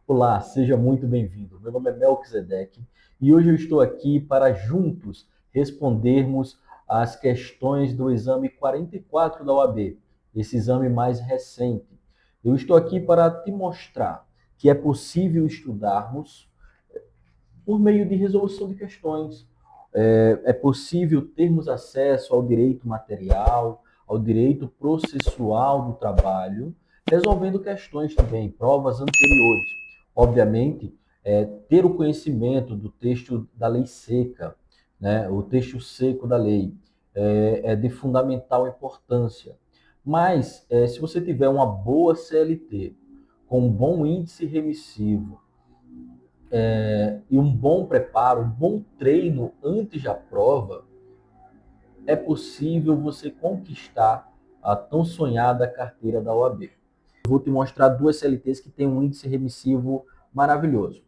Olá, seja muito bem-vindo. Meu nome é Melquisedeque e hoje eu estou aqui para juntos respondermos às questões do exame 44 da OAB, esse exame mais recente. Eu estou aqui para te mostrar que é possível estudarmos por meio de resolução de questões. É possível termos acesso ao direito material, ao direito processual do trabalho, resolvendo questões também, provas anteriores. Obviamente, ter o conhecimento do texto da lei seca, né, o texto seco da lei, é de fundamental importância. Mas, se você tiver uma boa CLT, com um bom índice remissivo, e um bom preparo, um bom treino antes da prova, é possível você conquistar a tão sonhada carteira da OAB. Eu vou te mostrar duas CLTs que têm um índice remissivo maravilhoso.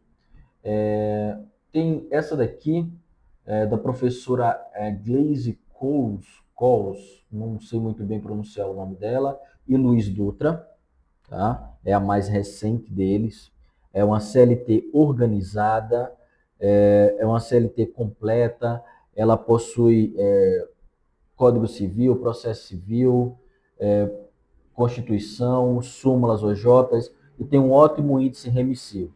Tem essa daqui, da professora Glaze Coles, não sei muito bem pronunciar o nome dela, e Luiz Dutra, tá? É a mais recente deles. É uma CLT organizada, é uma CLT completa, ela possui Código Civil, Processo Civil, é, Constituição, súmulas OJs e tem um ótimo índice remissivo.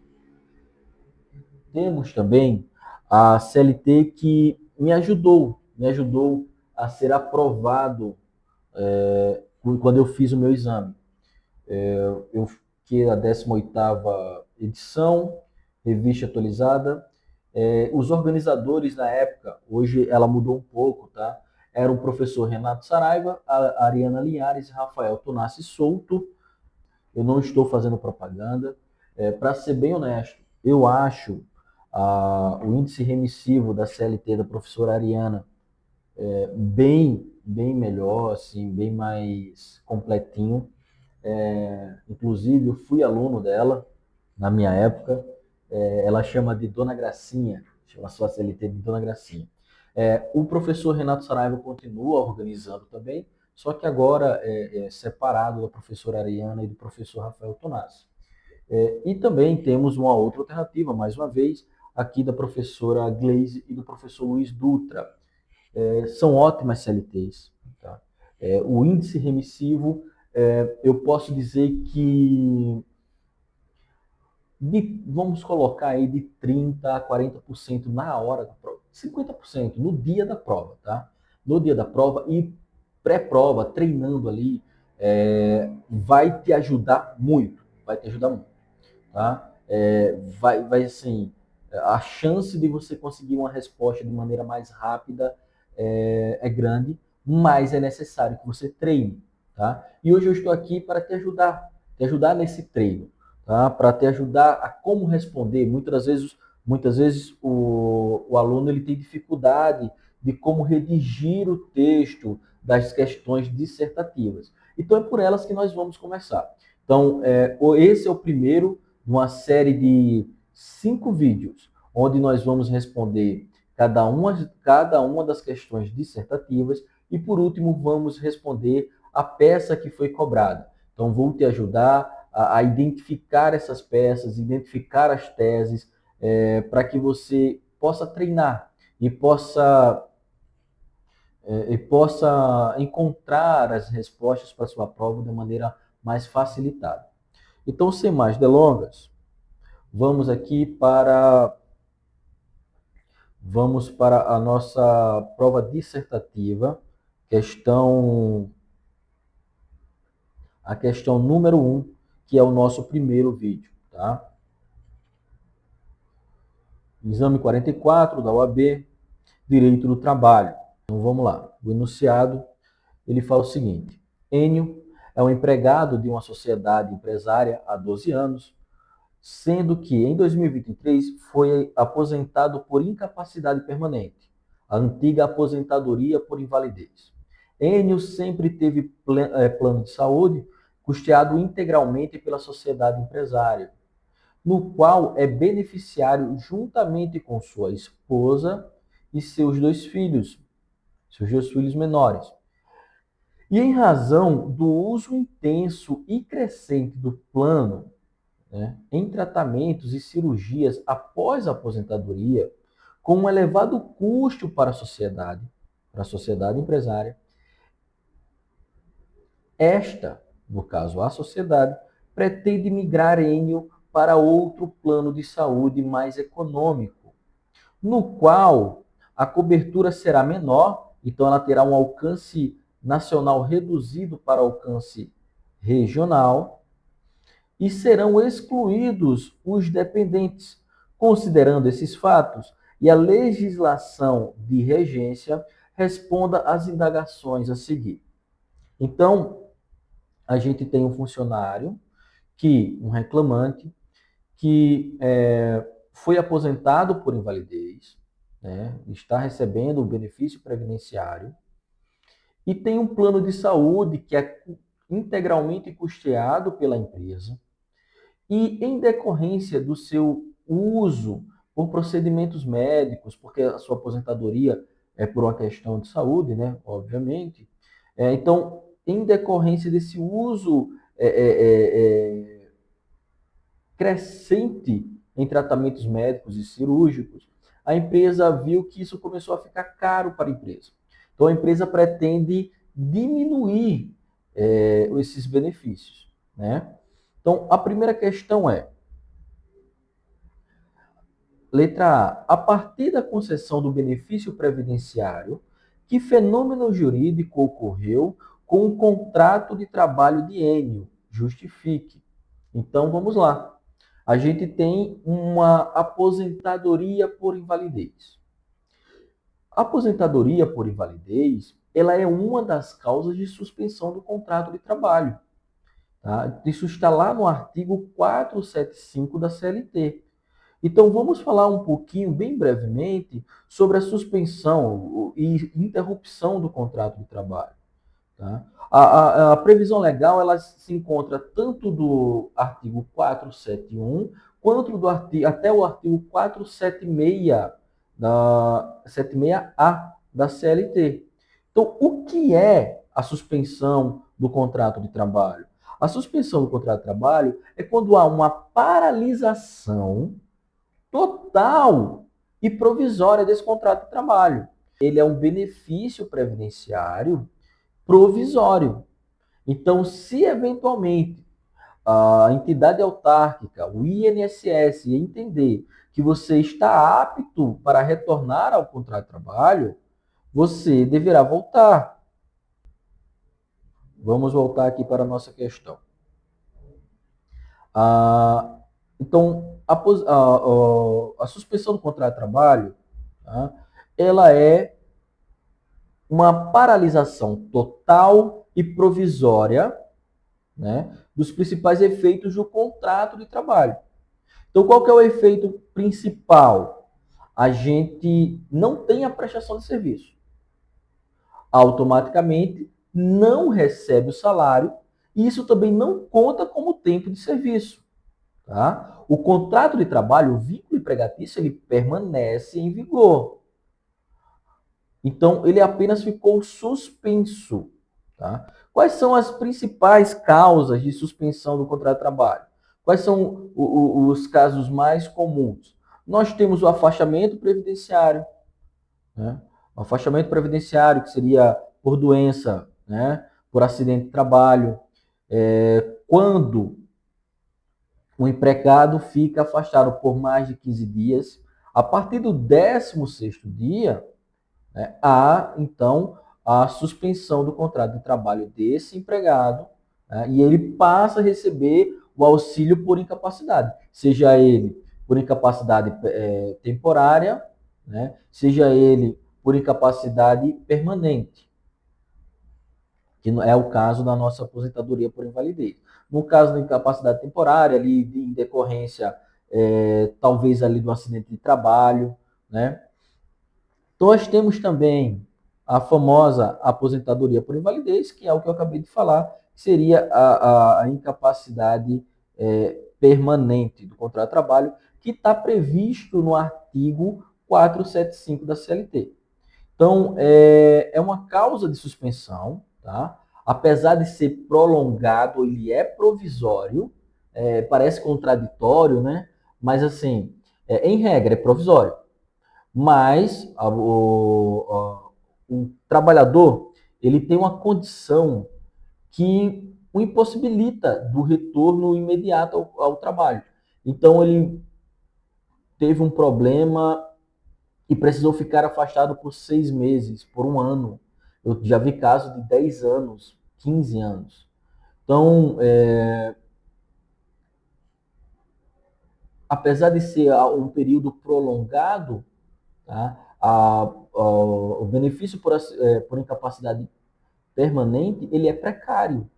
Temos também a CLT que me ajudou a ser aprovado quando eu fiz o meu exame. Eu fiquei a 18ª edição, revista atualizada. Os organizadores na época, hoje ela mudou um pouco, tá? Era o professor Renato Saraiva, a Ariana Linhares e Rafael Tonassi Souto. Eu não estou fazendo propaganda. Para ser bem honesto, eu acho o índice remissivo da CLT da professora Ariana bem melhor, assim, bem mais completinho. Inclusive, eu fui aluno dela na minha época. Ela chama de Dona Gracinha, chama sua CLT de Dona Gracinha. O professor Renato Saraiva continua organizando também, só que agora é separado da professora Ariana e do professor Rafael Tonassi. E também temos uma outra alternativa, mais uma vez, aqui da professora Glaze e do professor Luiz Dutra. São ótimas CLTs. Tá? O índice remissivo, eu posso dizer que vamos colocar aí de 30% a 40% na hora da prova, 50% no dia da prova, tá? No dia da prova e pré-prova, treinando ali, vai te ajudar muito, tá? Vai assim, a chance de você conseguir uma resposta de maneira mais rápida é grande, mas é necessário que você treine, tá? E hoje eu estou aqui para te ajudar nesse treino, tá? Para te ajudar a como responder. Muitas vezes o aluno ele tem dificuldade de como redigir o texto das questões dissertativas. Então é por elas que nós vamos começar. Então, esse é o primeiro de uma série de 5 vídeos, onde nós vamos responder cada uma das questões dissertativas e, por último, vamos responder a peça que foi cobrada. Então, vou te ajudar a identificar essas peças, identificar as teses, para que você possa treinar e possa encontrar as respostas para a sua prova de maneira mais facilitada. Então, sem mais delongas, vamos aqui vamos para a nossa prova dissertativa, questão a questão número 1, que é o nosso primeiro vídeo, tá? Exame 44 da OAB, Direito do Trabalho. Então vamos lá. O enunciado, ele fala o seguinte: Enio é um empregado de uma sociedade empresária há 12 anos, sendo que em 2023 foi aposentado por incapacidade permanente, a antiga aposentadoria por invalidez. Enio sempre teve plano de saúde custeado integralmente pela sociedade empresária, no qual é beneficiário juntamente com sua esposa e seus dois filhos menores. E em razão do uso intenso e crescente do plano, né, em tratamentos e cirurgias após a aposentadoria, com um elevado custo para a sociedade empresária, esta, no caso a sociedade, pretende migrar Enio para outro plano de saúde mais econômico, no qual a cobertura será menor, então ela terá um alcance nacional reduzido para alcance regional, e serão excluídos os dependentes. Considerando esses fatos e a legislação de regência, responda às indagações a seguir. Então, a gente tem um funcionário, um reclamante, que foi aposentado por invalidez, né, está recebendo o benefício previdenciário e tem um plano de saúde que é integralmente custeado pela empresa e em decorrência do seu uso por procedimentos médicos, porque a sua aposentadoria é por uma questão de saúde, né, obviamente. Então, em decorrência desse uso crescente em tratamentos médicos e cirúrgicos, a empresa viu que isso começou a ficar caro para a empresa. Então, a empresa pretende diminuir esses benefícios, né? Então, a primeira questão é, letra A partir da concessão do benefício previdenciário, que fenômeno jurídico ocorreu com o contrato de trabalho de Enio? Justifique. Então, vamos lá. A gente tem uma aposentadoria por invalidez. A aposentadoria por invalidez, ela é uma das causas de suspensão do contrato de trabalho. Tá? Isso está lá no artigo 475 da CLT. Então, vamos falar um pouquinho, bem brevemente, sobre a suspensão e interrupção do contrato de trabalho. Tá? A previsão legal ela se encontra tanto do artigo 471 quanto do artigo, até o artigo 476 76A da CLT. Então, o que é a suspensão do contrato de trabalho? A suspensão do contrato de trabalho é quando há uma paralisação total e provisória desse contrato de trabalho. Ele é um benefício previdenciário provisório. Então, se eventualmente a entidade autárquica, o INSS, entender que você está apto para retornar ao contrato de trabalho, você deverá voltar. Vamos voltar aqui para a nossa questão. Então, a suspensão do contrato de trabalho, tá, ela é uma paralisação total e provisória, né, dos principais efeitos do contrato de trabalho. Então, qual que é o efeito principal? A gente não tem a prestação de serviço. Automaticamente, não recebe o salário e isso também não conta como tempo de serviço. Tá? O contrato de trabalho, o vínculo empregatício, ele permanece em vigor. Então, ele apenas ficou suspenso. Tá? Quais são as principais causas de suspensão do contrato de trabalho? Quais são os casos mais comuns? Nós temos o afastamento previdenciário, né? O afastamento previdenciário, que seria por doença, né? Por acidente de trabalho. Quando o empregado fica afastado por mais de 15 dias, a partir do 16º dia, né, há, então, a suspensão do contrato de trabalho desse empregado, né, e ele passa a receber o auxílio por incapacidade, seja ele por incapacidade temporária, né, seja ele por incapacidade permanente, que é o caso da nossa aposentadoria por invalidez. No caso da incapacidade temporária, ali em decorrência, talvez ali do acidente de trabalho, né? Nós temos também a famosa aposentadoria por invalidez, que é o que eu acabei de falar, que seria a incapacidade permanente do contrato de trabalho, que está previsto no artigo 475 da CLT. Então, é uma causa de suspensão, tá? Apesar de ser prolongado, ele é provisório, parece contraditório, né? Mas assim, em regra, é provisório. Mas o trabalhador, ele tem uma condição que o impossibilita do retorno imediato ao trabalho. Então, ele teve um problema e precisou ficar afastado por 6 meses, por um ano. Eu já vi casos de 10 anos, 15 anos. Então, apesar de ser um período prolongado, tá, o benefício por incapacidade permanente, ele é precário,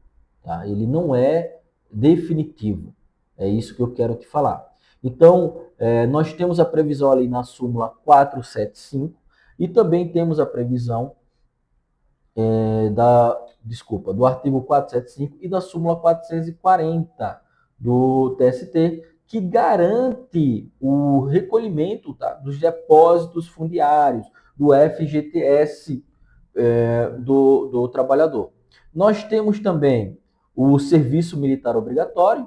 tá? Ele não é definitivo. É isso que eu quero te falar. Então, nós temos a previsão ali na súmula 475 e também temos a previsão do artigo 475 e da súmula 440 do TST, que garante o recolhimento, tá, dos depósitos fundiários, do FGTS do trabalhador. Nós temos também o serviço militar obrigatório,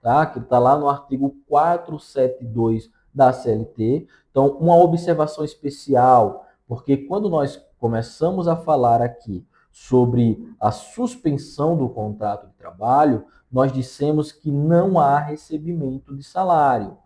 tá, que está lá no artigo 472 da CLT. Então, uma observação especial, porque quando nós começamos a falar aqui sobre a suspensão do contrato de trabalho, nós dissemos que não há recebimento de salário.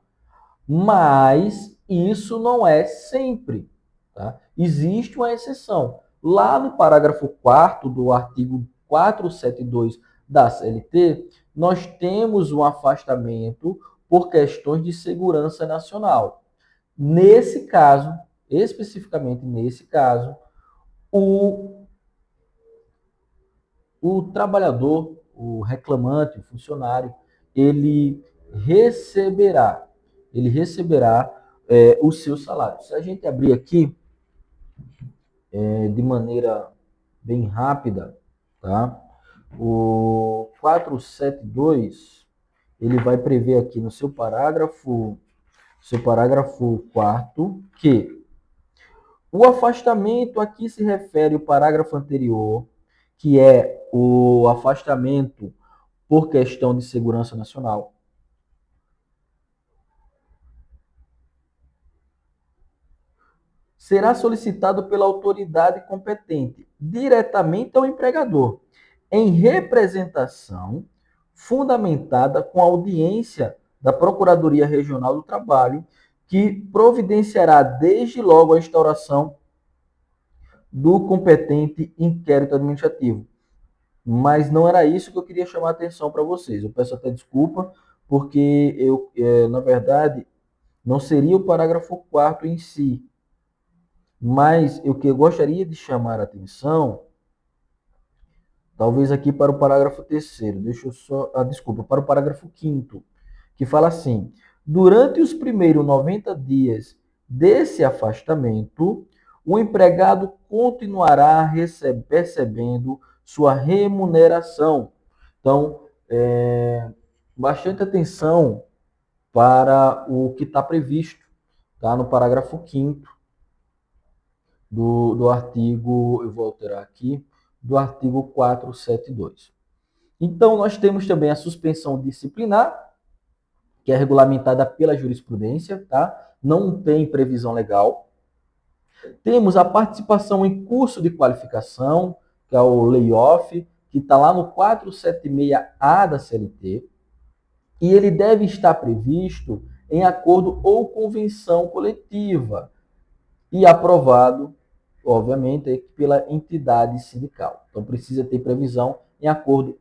Mas isso não é sempre. Tá? Existe uma exceção. Lá no parágrafo 4º do artigo 472 da CLT, nós temos um afastamento por questões de segurança nacional. Nesse caso, especificamente nesse caso, o, o trabalhador, o reclamante, o funcionário, ele receberá, ele receberá o seu salário. Se a gente abrir aqui de maneira bem rápida, tá? O 472, ele vai prever aqui no seu parágrafo 4º, que o afastamento aqui se refere ao parágrafo anterior, que é o afastamento por questão de segurança nacional. Será solicitado pela autoridade competente, diretamente ao empregador, em representação fundamentada com audiência da Procuradoria Regional do Trabalho, que providenciará desde logo a instauração do competente inquérito administrativo. Mas não era isso que eu queria chamar a atenção para vocês. Eu peço até desculpa, porque na verdade, não seria o parágrafo 4º em si, mas o que eu gostaria de chamar a atenção, talvez aqui para o parágrafo 3º, deixa eu só, desculpa, para o parágrafo 5º, que fala assim: durante os primeiros 90 dias desse afastamento, o empregado continuará percebendo sua remuneração. Então, bastante atenção para o que está previsto, tá? No parágrafo 5º do artigo, eu vou alterar aqui, do artigo 472. Então, nós temos também a suspensão disciplinar, que é regulamentada pela jurisprudência, tá? Não tem previsão legal. Temos a participação em curso de qualificação, que é o layoff, que está lá no 476A da CLT, e ele deve estar previsto em acordo ou convenção coletiva e aprovado, obviamente, pela entidade sindical. Então, precisa ter previsão em acordo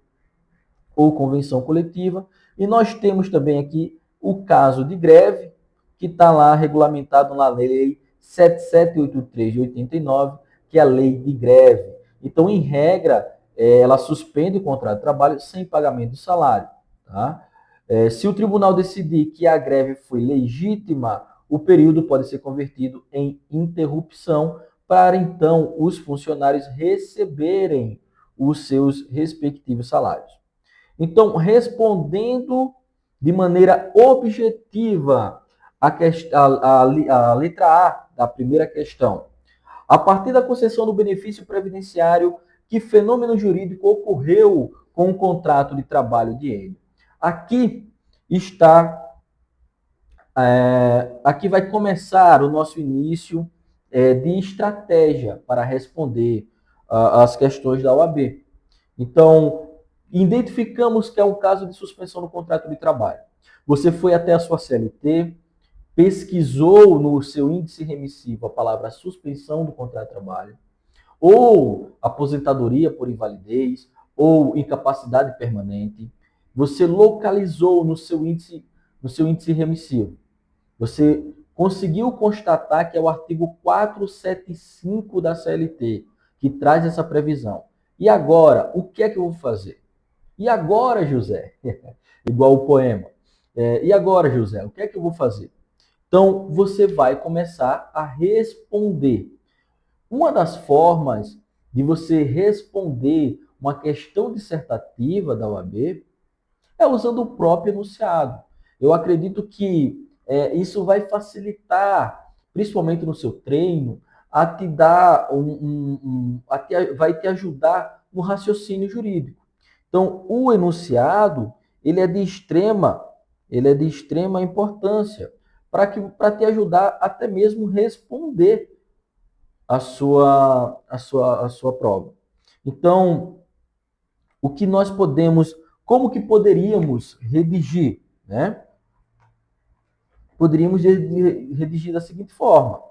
ou convenção coletiva. E nós temos também aqui o caso de greve, que está lá regulamentado na Lei 7783 de 89, que é a lei de greve. Então, em regra, ela suspende o contrato de trabalho sem pagamento do salário. Tá? Se o tribunal decidir que a greve foi legítima, o período pode ser convertido em interrupção para, então, os funcionários receberem os seus respectivos salários. Então, respondendo de maneira objetiva a letra A da primeira questão, a partir da concessão do benefício previdenciário, que fenômeno jurídico ocorreu com o contrato de trabalho de ele? Aqui, está aqui vai começar o nosso início de estratégia para responder às questões da OAB. Então, identificamos que é um caso de suspensão no contrato de trabalho. Você foi até a sua CLT, pesquisou no seu índice remissivo a palavra suspensão do contrato de trabalho, ou aposentadoria por invalidez, ou incapacidade permanente. Você localizou no seu índice remissivo. Você conseguiu constatar que é o artigo 475 da CLT que traz essa previsão. E agora, o que é que eu vou fazer? E agora, José? Igual o poema. E agora, José, o que é que eu vou fazer? Então, você vai começar a responder. Uma das formas de você responder uma questão dissertativa da OAB é usando o próprio enunciado. Eu acredito que isso vai facilitar, principalmente no seu treino, a te dar vai te ajudar no raciocínio jurídico. Então, o enunciado ele é de extrema importância para te ajudar até mesmo responder a sua prova. Então, o que nós podemos, como que poderíamos redigir, né? Poderíamos redigir da seguinte forma: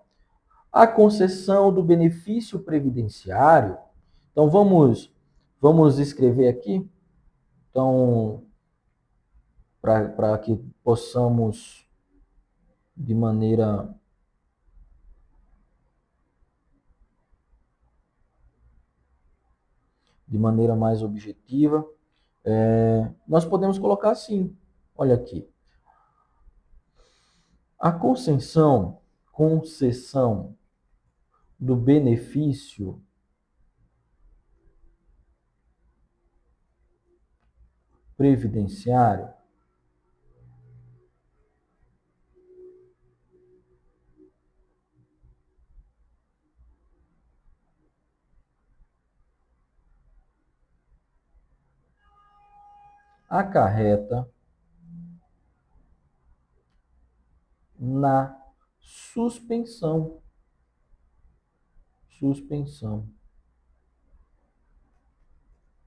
a concessão do benefício previdenciário. Então vamos escrever aqui, então para que possamos de maneira mais objetiva, nós podemos colocar assim, olha aqui, a concessão do benefício previdenciário acarreta na suspensão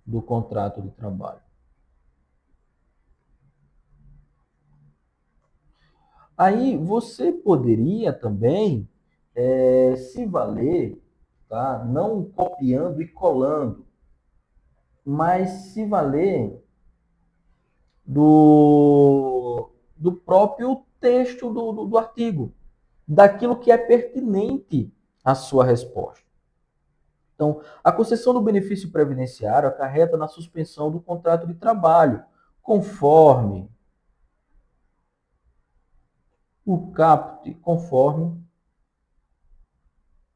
do contrato de trabalho. Aí você poderia também se valer, tá? Não copiando e colando, mas se valer do próprio texto do artigo, daquilo que é pertinente à sua resposta. Então, a concessão do benefício previdenciário acarreta na suspensão do contrato de trabalho, conforme o caput, conforme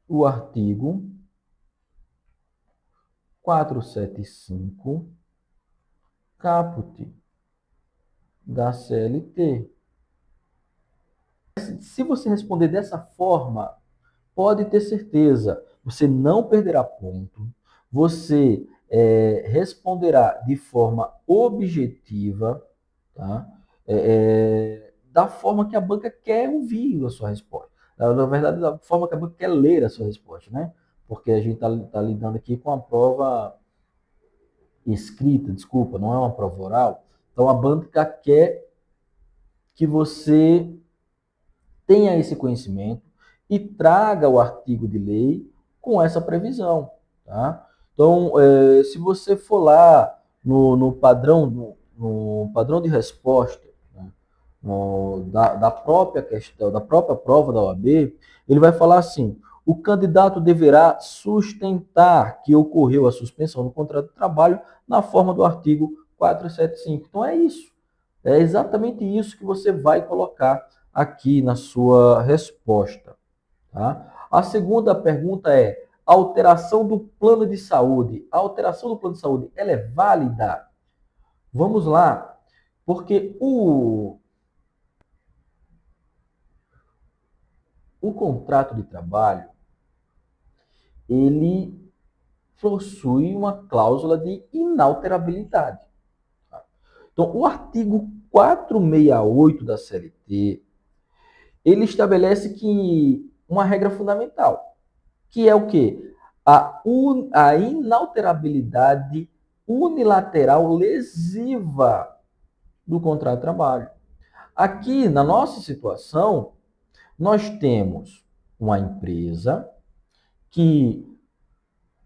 o artigo 475, caput da CLT. Se você responder dessa forma, pode ter certeza, você não perderá ponto, você responderá de forma objetiva, tá? Da forma que a banca quer ouvir a sua resposta. Na verdade, da forma que a banca quer ler a sua resposta, né? Porque a gente está lidando aqui com a prova escrita, desculpa, não é uma prova oral. Então, a banca quer que você tenha esse conhecimento e traga o artigo de lei com essa previsão. Tá? Então, se você for lá no padrão de resposta, né, da própria questão, da própria prova da OAB, ele vai falar assim: o candidato deverá sustentar que ocorreu a suspensão do contrato de trabalho na forma do artigo 475. Então é isso. É exatamente isso que você vai colocar aqui na sua resposta. Tá? A segunda pergunta é: a alteração do plano de saúde. A alteração do plano de saúde, ela é válida? Vamos lá, porque o contrato de trabalho, ele possui uma cláusula de inalterabilidade. Tá? Então, o artigo 468 da CLT, ele estabelece que uma regra fundamental, que é o quê? A inalterabilidade unilateral lesiva do contrato de trabalho. Aqui, na nossa situação, nós temos uma empresa que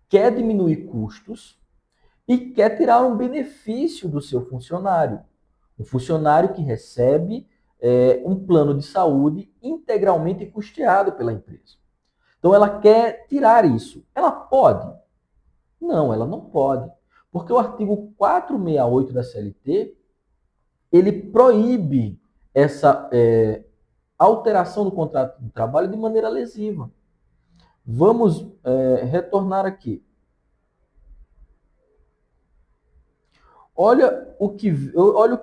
quer diminuir custos e quer tirar um benefício do seu funcionário. Um funcionário que recebe um plano de saúde integralmente custeado pela empresa. Então, ela quer tirar isso. Ela pode? Não, ela não pode. Porque o artigo 468 da CLT, ele proíbe essa alteração do contrato de trabalho de maneira lesiva. Vamos retornar aqui. Olha o que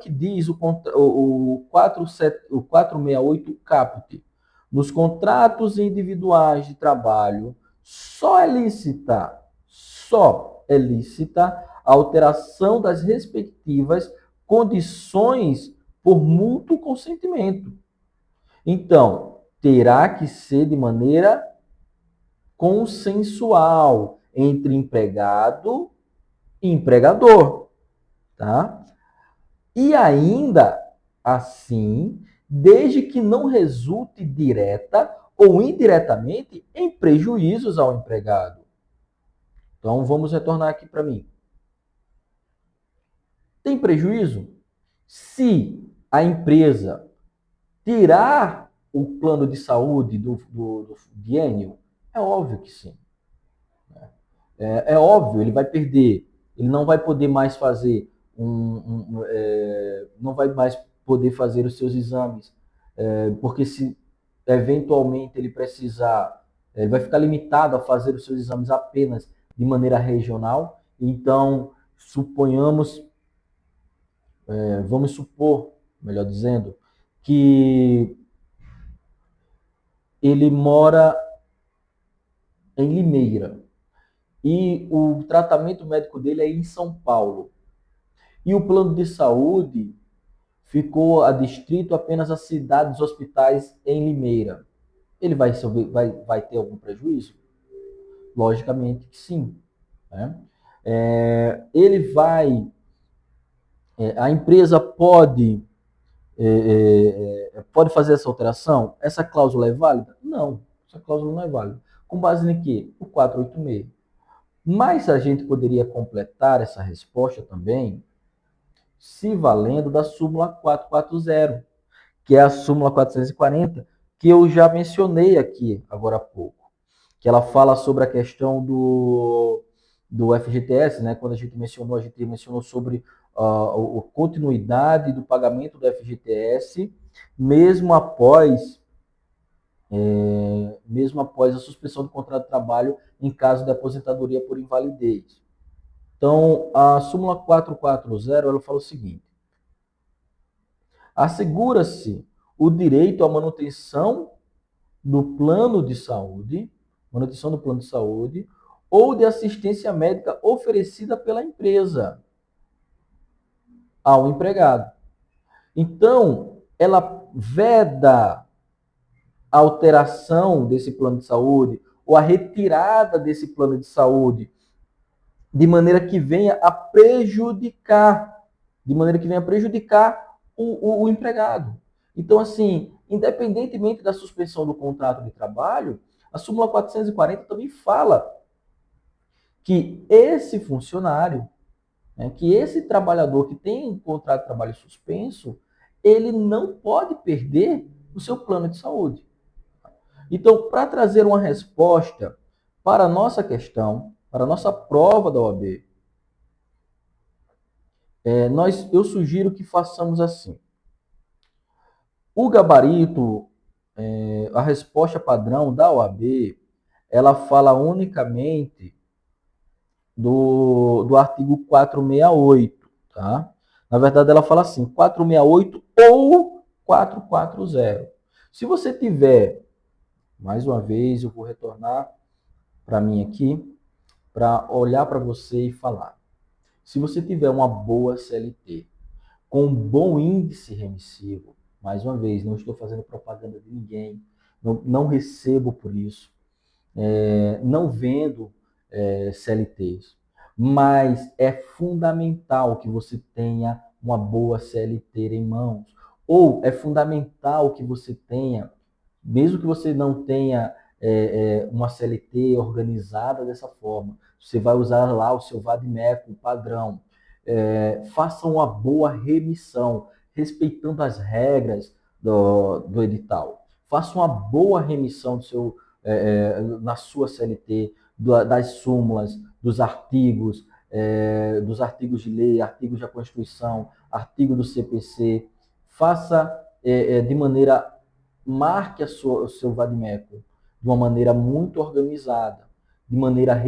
diz o 468 caput. Nos contratos individuais de trabalho, só é lícita a alteração das respectivas condições por mútuo consentimento. Então, terá que ser de maneira consensual entre empregado e empregador. Tá? E ainda assim, desde que não resulte direta ou indiretamente em prejuízos ao empregado. Então, vamos retornar aqui para mim. Tem prejuízo? Se a empresa tirar o plano de saúde do biênio, é óbvio que sim. É óbvio, ele vai perder. Ele não vai poder mais fazer não vai mais poder fazer os seus exames, porque se eventualmente ele precisar, ele vai ficar limitado a fazer os seus exames apenas de maneira regional. Então, vamos supor, melhor dizendo, que ele mora em Limeira e o tratamento médico dele é em São Paulo. E o plano de saúde ficou adstrito apenas a cidades hospitais em Limeira. Ele vai ter algum prejuízo? Logicamente que sim. Né? A empresa pode fazer essa alteração? Essa cláusula é válida? Não, essa cláusula não é válida. Com base em quê? O 486. Mas a gente poderia completar essa resposta também se valendo da súmula 440, que é a súmula 440, que eu já mencionei aqui agora há pouco, que ela fala sobre a questão do FGTS, né? Quando a gente mencionou sobre a continuidade do pagamento do FGTS, mesmo após a suspensão do contrato de trabalho em caso de aposentadoria por invalidez. Então, a súmula 440, ela fala o seguinte: assegura-se o direito à manutenção do plano de saúde ou de assistência médica oferecida pela empresa ao empregado. Então, ela veda a alteração desse plano de saúde ou a retirada desse plano de saúde de maneira que venha a prejudicar o empregado. Então, assim, independentemente da suspensão do contrato de trabalho, a súmula 440 também fala que esse funcionário, né, que esse trabalhador que tem um contrato de trabalho suspenso, ele não pode perder o seu plano de saúde. Então, para trazer uma resposta para a nossa questão, para a nossa prova da OAB, eu sugiro que façamos assim. O gabarito, a resposta padrão da OAB, ela fala unicamente do artigo 468, tá? Na verdade, ela fala assim, 468 ou 440. Se você tiver, mais uma vez, eu vou retornar para mim aqui, para olhar para você e falar. Se você tiver uma boa CLT, com bom índice remissivo. Mais uma vez, não estou fazendo propaganda de ninguém, não recebo por isso, não vendo CLTs, mas é fundamental que você tenha uma boa CLT em mãos, ou é fundamental que você tenha, mesmo que você não tenha uma CLT organizada dessa forma, você vai usar lá o seu Vadimeco padrão, faça uma boa remissão, respeitando as regras do edital. Faça uma boa remissão do seu na sua CLT, das súmulas, dos artigos de lei, artigos da Constituição, artigo do CPC. Faça de maneira, marque o seu vadimeco de uma maneira muito organizada, de maneira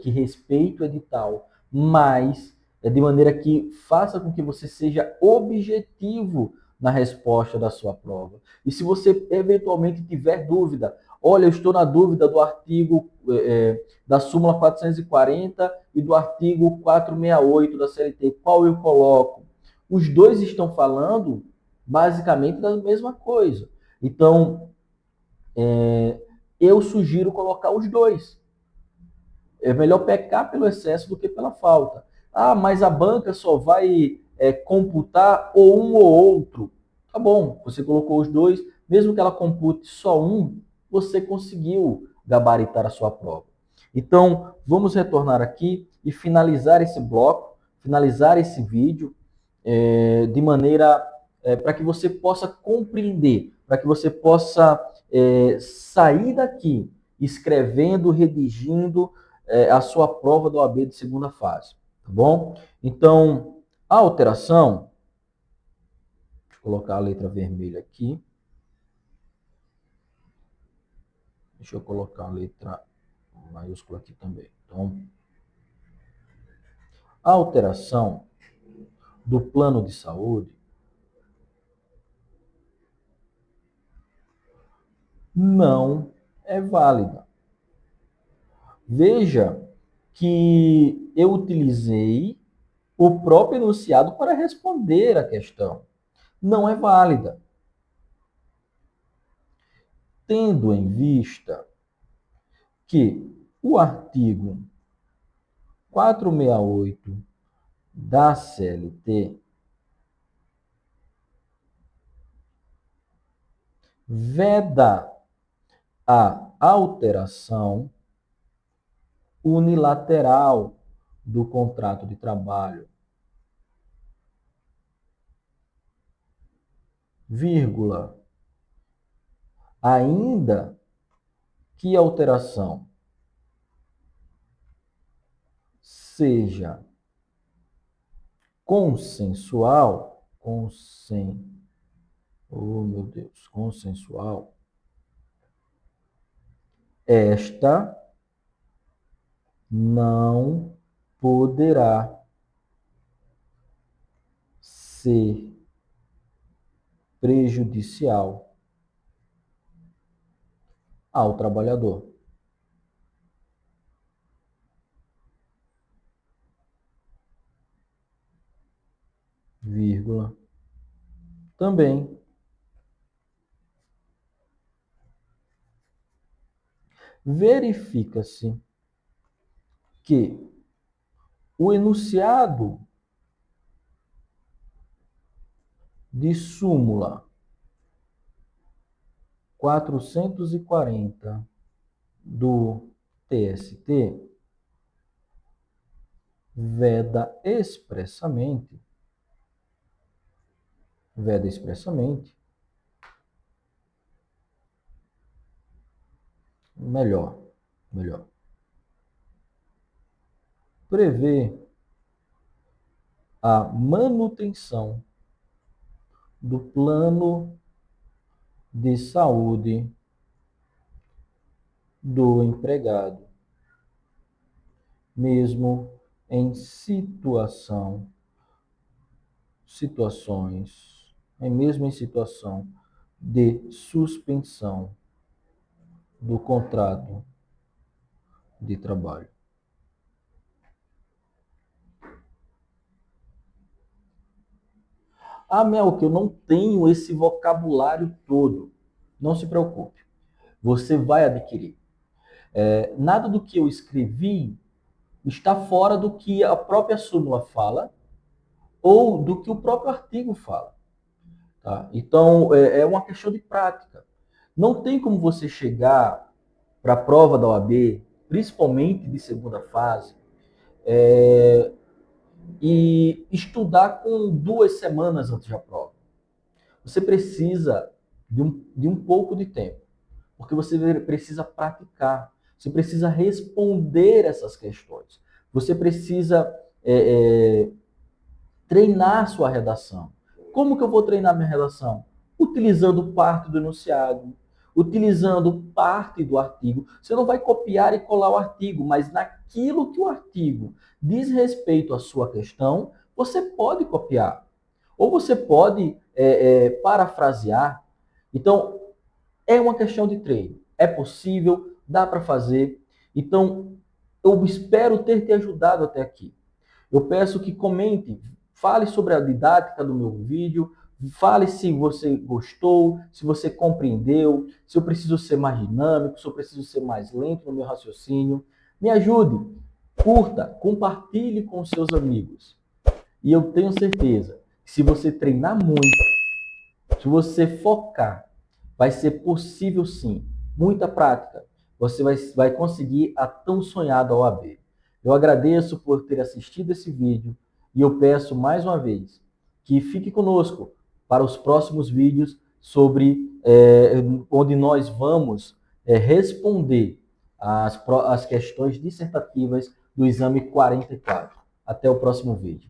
que respeite o edital, mas de maneira que faça com que você seja objetivo na resposta da sua prova. E se você eventualmente tiver dúvida, olha, eu estou na dúvida do artigo da súmula 440 e do artigo 468 da CLT, qual eu coloco? Os dois estão falando basicamente da mesma coisa. Então, eu sugiro colocar os dois. É melhor pecar pelo excesso do que pela falta. Ah, mas a banca só vai computar ou um ou outro. Tá bom, você colocou os dois, mesmo que ela compute só um, você conseguiu gabaritar a sua prova. Então, vamos retornar aqui e finalizar esse bloco, finalizar esse vídeo, de maneira para que você possa compreender, para que você possa sair daqui escrevendo, redigindo a sua prova do OAB de segunda fase, tá bom? Então, a alteração, deixa eu colocar a letra vermelha aqui, deixa eu colocar a letra maiúscula aqui também. Então, a alteração do plano de saúde não é válida. Veja que eu utilizei o próprio enunciado para responder a questão. Não é válida. Tendo em vista que o artigo 468 da CLT veda a alteração unilateral do contrato de trabalho, vírgula, ainda que a alteração seja consensual, oh meu Deus, consensual, esta não poderá ser prejudicial ao trabalhador. Vírgula. Também verifica-se que o enunciado de súmula 440 do TST veda expressamente, melhor, prevê a manutenção do plano de saúde do empregado, mesmo em mesmo em situação de suspensão do contrato de trabalho. Ah, Mel, que eu não tenho esse vocabulário todo. Não se preocupe, você vai adquirir. Nada do que eu escrevi está fora do que a própria súmula fala ou do que o próprio artigo fala. Tá? Então, é uma questão de prática. Não tem como você chegar para a prova da OAB, principalmente de segunda fase, e estudar com 2 semanas antes da prova. Você precisa de um pouco de tempo, porque você precisa praticar, você precisa responder essas questões, você precisa treinar sua redação. Como que eu vou treinar minha redação? Utilizando parte do enunciado, utilizando parte do artigo. Você não vai copiar e colar o artigo, mas naquilo que o artigo diz respeito à sua questão, você pode copiar. Ou você pode parafrasear. Então, é uma questão de treino. É possível, dá para fazer. Então, eu espero ter te ajudado até aqui. Eu peço que comente, fale sobre a didática do meu vídeo, fale se você gostou, se você compreendeu, se eu preciso ser mais dinâmico, se eu preciso ser mais lento no meu raciocínio. Me ajude, curta, compartilhe com seus amigos. E eu tenho certeza que se você treinar muito, se você focar, vai ser possível sim. Muita prática. Você vai conseguir a tão sonhada OAB. Eu agradeço por ter assistido esse vídeo e eu peço mais uma vez que fique conosco para os próximos vídeos sobre onde nós vamos responder as questões dissertativas do exame 44. Até o próximo vídeo.